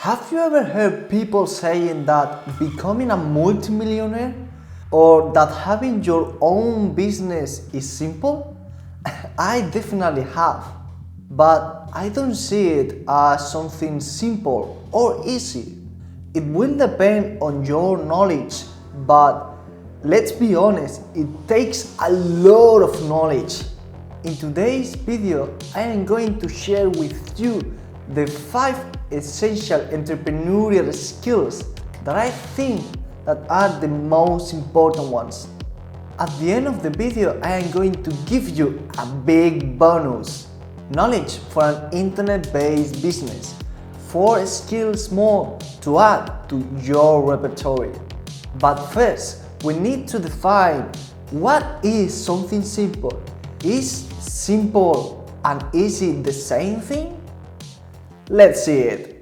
Have you ever heard people saying that becoming a multimillionaire or that having your own business is simple? I definitely have, but I don't see it as something simple or easy. It will depend on your knowledge, but let's be honest, it takes a lot of knowledge. In today's video, I am going to share with you the 5 essential entrepreneurial skills that I think that are the most important ones. At the end of the video, I am going to give you a big bonus. Knowledge for an internet-based business. 4 skills more to add to your repertoire. But first, we need to define what is something simple. Is simple and easy the same thing? Let's see it.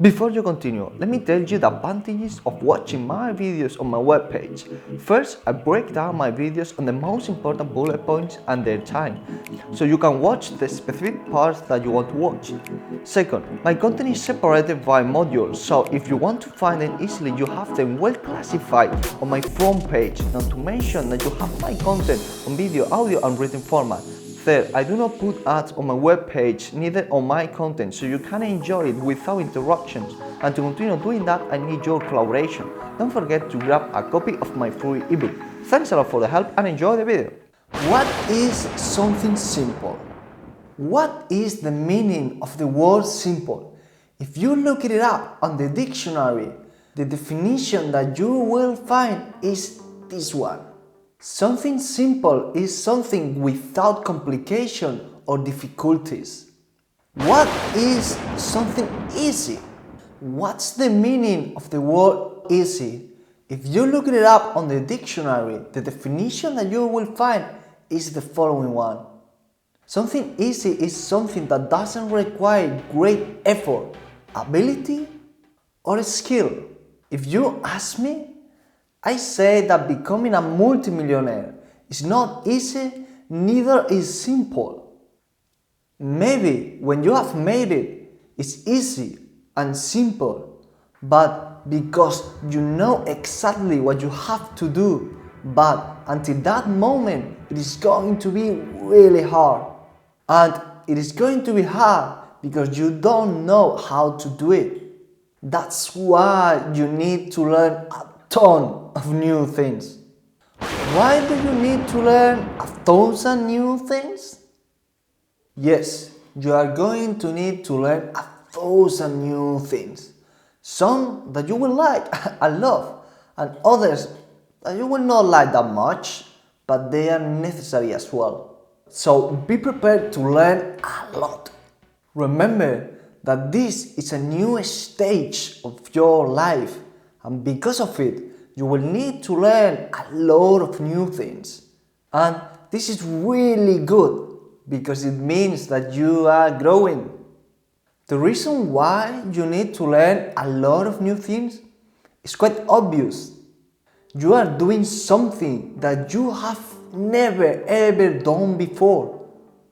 Before you continue, let me tell you the advantages of watching my videos on my webpage. First, I break down my videos on the most important bullet points and their time, so you can watch the specific parts that you want to watch. Second, my content is separated by modules, so if you want to find them easily, you have them well classified on my front page, not to mention that you have my content on video, audio and written format. Third, I do not put ads on my webpage, neither on my content, so you can enjoy it without interruptions. And to continue doing that, I need your collaboration. Don't forget to grab a copy of my free ebook. Thanks a lot for the help and enjoy the video. What is something simple? What is the meaning of the word simple? If you look it up on the dictionary, the definition that you will find is this one. Something simple is something without complication or difficulties. What is something easy? What's the meaning of the word easy? If you look it up on the dictionary, the definition that you will find is the following one. Something easy is something that doesn't require great effort, ability, or skill. If you ask me, I say that becoming a multimillionaire is not easy, neither is simple. Maybe when you have made it, it's easy and simple, but because you know exactly what you have to do, but until that moment, it is going to be really hard. And it is going to be hard because you don't know how to do it. That's why you need to learn a ton of new things. Why do you need to learn 1,000 new things? Yes, you are going to need to learn 1,000 new things. Some that you will like and love, and others that you will not like that much, but they are necessary as well. So be prepared to learn a lot. Remember that this is a new stage of your life, and because of it, you will need to learn a lot of new things. And this is really good because it means that you are growing. The reason why you need to learn a lot of new things is quite obvious. You are doing something that you have never ever done before.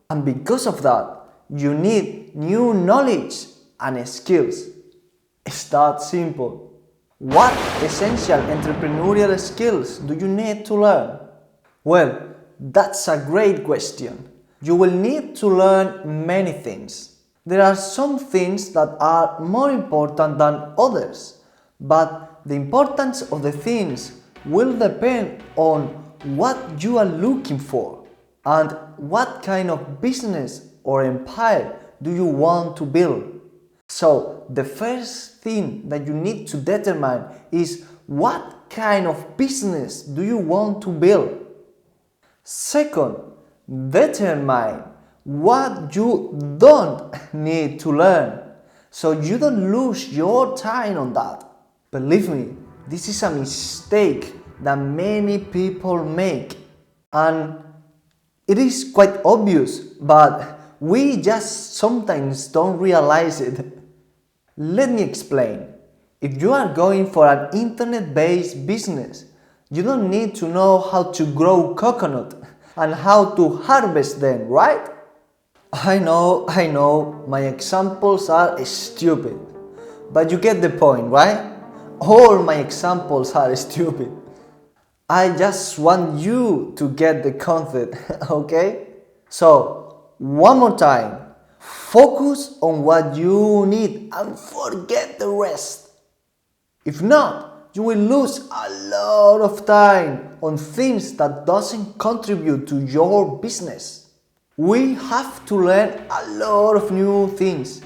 And because of that, you need new knowledge and skills. It's that simple. What essential entrepreneurial skills do you need to learn? Well, that's a great question. You will need to learn many things. There are some things that are more important than others, but the importance of the things will depend on what you are looking for and what kind of business or empire do you want to build. So the first thing that you need to determine is what kind of business do you want to build. Second, determine what you don't need to learn so you don't lose your time on that. Believe me, this is a mistake that many people make, and it is quite obvious, but we just sometimes don't realize it. Let me explain. If you are going for an internet-based business, you don't need to know how to grow coconut and how to harvest them, right? I know, my examples are stupid, but you get the point, right? All my examples are stupid. I just want you to get the concept, okay? So, one more time. Focus on what you need and forget the rest. If not, you will lose a lot of time on things that doesn't contribute to your business. We have to learn a lot of new things.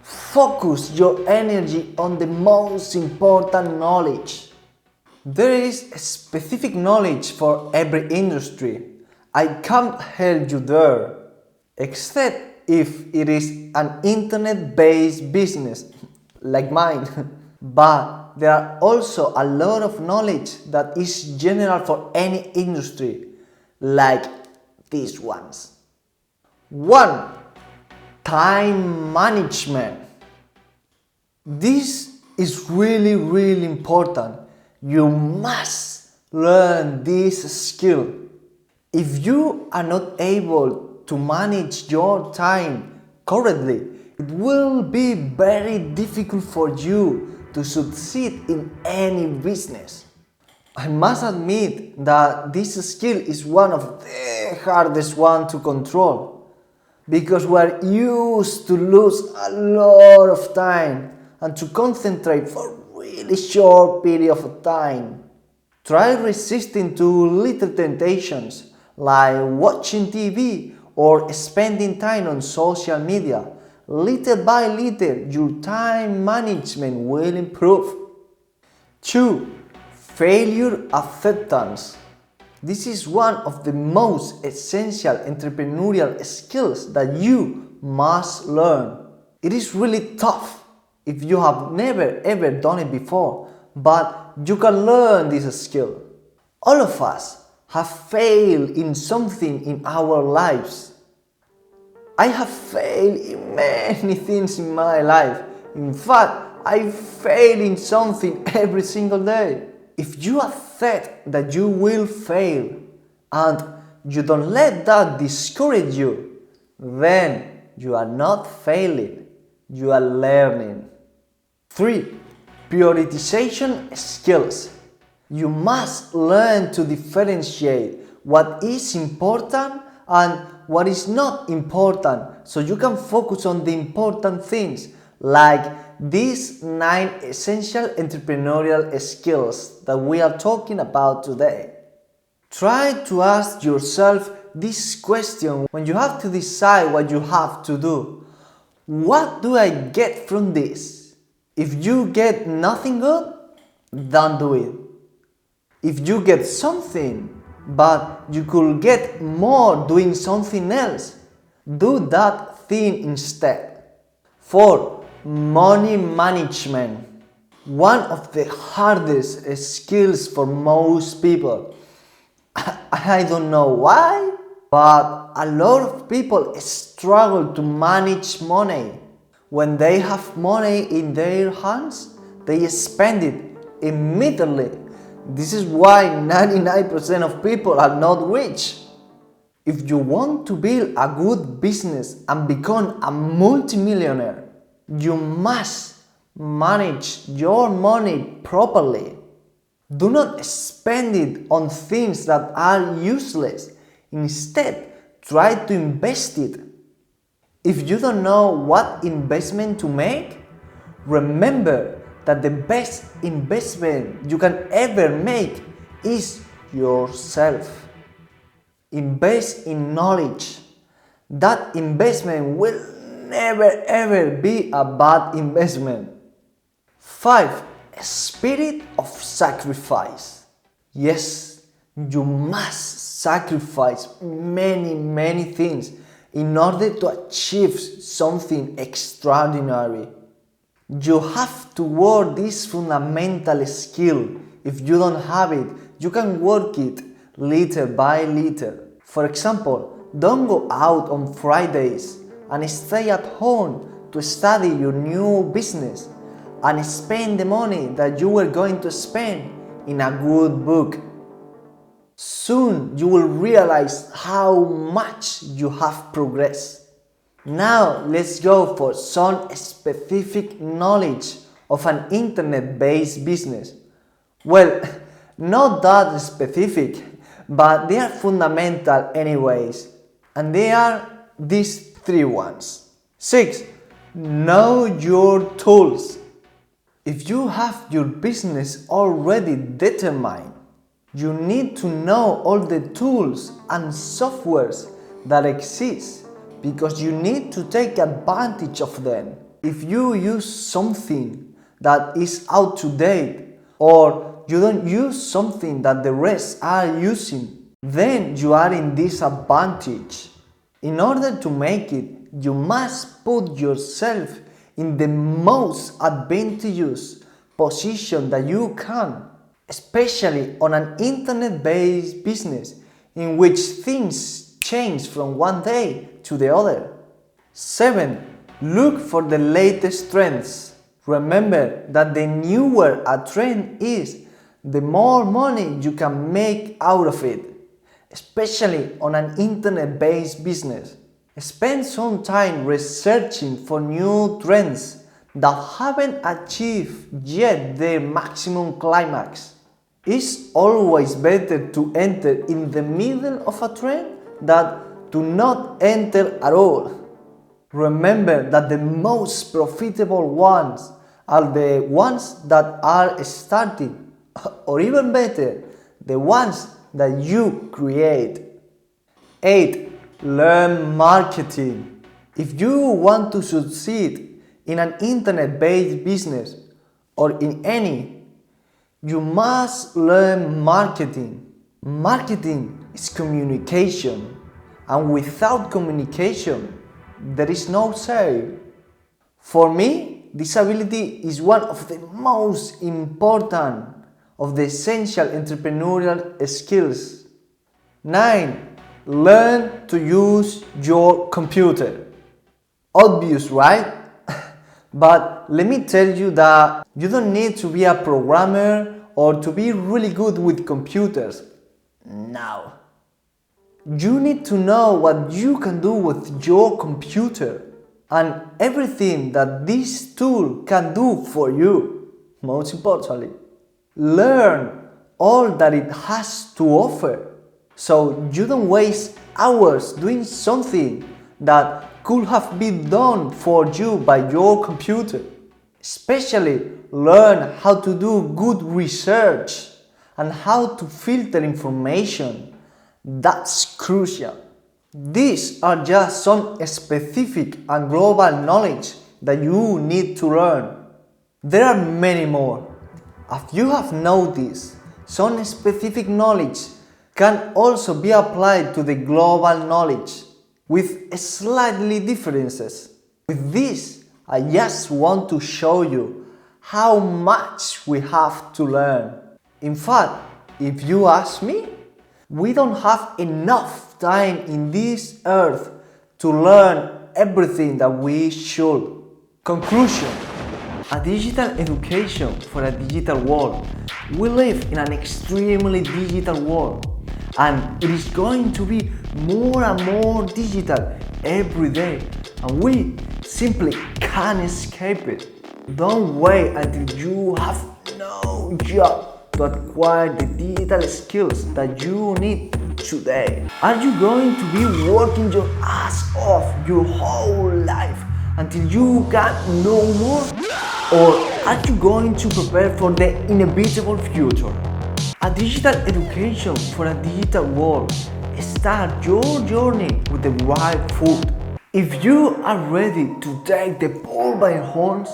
Focus your energy on the most important knowledge. There is specific knowledge for every industry. I can't help you there, except if it is an internet-based business like mine. But there are also a lot of knowledge that is general for any industry, like these ones. 1. Time management. This is really important. You must learn this skill. If you are not able to manage your time correctly, it will be very difficult for you to succeed in any business. I must admit that this skill is one of the hardest ones to control, because we are used to lose a lot of time and to concentrate for a really short period of time. Try resisting to little temptations like watching TV or spending time on social media. Little by little, your time management will improve. 2. Failure acceptance. This is one of the most essential entrepreneurial skills that you must learn. It is really tough if you have never ever done it before, but you can learn this skill. All of us have failed in something in our lives. I have failed in many things in my life. In fact, I fail in something every single day. If you accept that you will fail and you don't let that discourage you, then you are not failing, you are learning. 3. Prioritization skills. You must learn to differentiate what is important and what is not important, so you can focus on the important things, like these 9 essential entrepreneurial skills that we are talking about today. Try to ask yourself this question when you have to decide what you have to do. What do I get from this? If you get nothing good, don't do it. If you get something, but you could get more doing something else, do that thing instead. 4. Money management. One of the hardest skills for most people. I don't know why, But a lot of people struggle to manage money. When they have money in their hands, they spend it immediately. This is why 99% of people are not rich. If you want to build a good business and become a multimillionaire, you must manage your money properly. Do not spend it on things that are useless. Instead, try to invest it. If you don't know what investment to make, remember that the best investment you can ever make is yourself. Invest in knowledge. That investment will never ever be a bad investment. 5. Spirit of sacrifice. Yes, you must sacrifice many things in order to achieve something extraordinary. You have to work this fundamental skill. If you don't have it, you can work it little by little. For example, don't go out on Fridays and stay at home to study your new business and spend the money that you were going to spend in a good book. Soon you will realize how much you have progressed. Now let's go for some specific knowledge of an internet-based business. Well, not that specific, but they are fundamental anyways. And they are these 3 ones. 6. Know your tools. If you have your business already determined, you need to know all the tools and softwares that exist because you need to take advantage of them. If you use something that is out to date or you don't use something that the rest are using, then you are in disadvantage. In order to make it, you must put yourself in the most advantageous position that you can, especially on an internet-based business in which things change from one day to the other. 7. Look for the latest trends. Remember that the newer a trend is, the more money you can make out of it, especially on an internet-based business. Spend some time researching for new trends that haven't achieved yet their maximum climax. It's always better to enter in the middle of a trend than to not enter at all. Remember that the most profitable ones are the ones that are starting, or even better, the ones that you create. 8. Learn marketing. If you want to succeed in an internet-based business or in any, you must learn marketing. Marketing is communication, and without communication, there is no sale. For me, this ability is one of the most important of the essential entrepreneurial skills. 9. Learn to use your computer. Obvious, right? But let me tell you that you don't need to be a programmer or to be really good with computers. No. You need to know what you can do with your computer and everything that this tool can do for you. Most importantly, learn all that it has to offer so you don't waste hours doing something that could have been done for you by your computer. Especially learn how to do good research and how to filter information. That's crucial. These are just some specific and global knowledge that you need to learn. There are many more. As you have noticed, some specific knowledge can also be applied to the global knowledge with slightly differences. With this, I just want to show you how much we have to learn. In fact, if you ask me, we don't have enough time in this earth to learn everything that we should. Conclusion. A digital education for a digital world. We live in an extremely digital world, and it is going to be more and more digital every day, and we simply can't escape it. Don't wait until you have no job to acquire the digital skills that you need today. Are you going to be working your ass off your whole life until you can no more? Or are you going to prepare for the inevitable future? A digital education for a digital world. Start your journey with the right foot. If you are ready to take the bull by the horns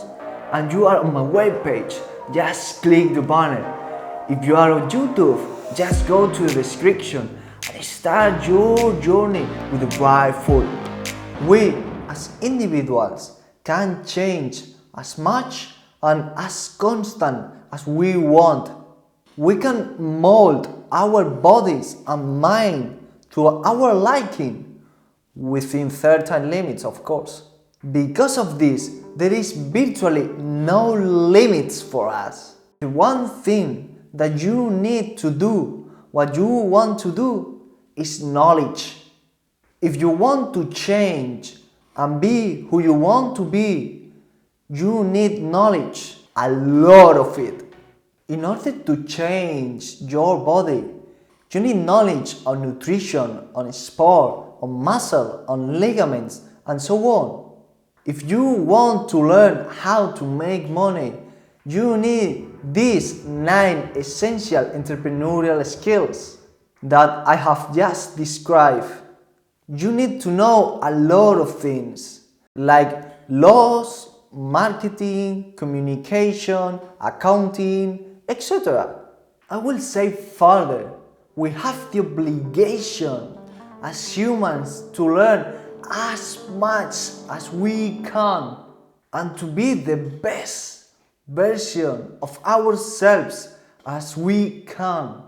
and you are on my webpage, just click the banner. If you are on YouTube, just go to the description and start your journey with the right foot. We as individuals can change as much and as constant as we want. We can mold our bodies and mind to our liking, within certain limits, of course. Because of this, there is virtually no limits for us. The one thing that you need to do, what you want to do, is knowledge. If you want to change and be who you want to be, you need knowledge, a lot of it. In order to change your body, you need knowledge on nutrition, on sport, on muscle, on ligaments, and so on. If you want to learn how to make money, you need these 9 essential entrepreneurial skills that I have just described. You need to know a lot of things, like laws, marketing, communication, accounting, etc. I will say further, we have the obligation as humans to learn as much as we can and to be the best version of ourselves as we can.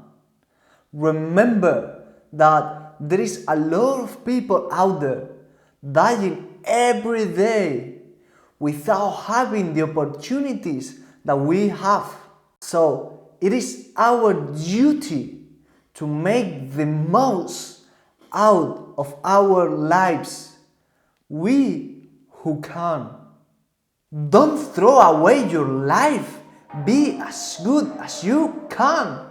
Remember that there is a lot of people out there dying every day without having the opportunities that we have. So it is our duty to make the most out of our lives. We who can. Don't throw away your life. Be as good as you can.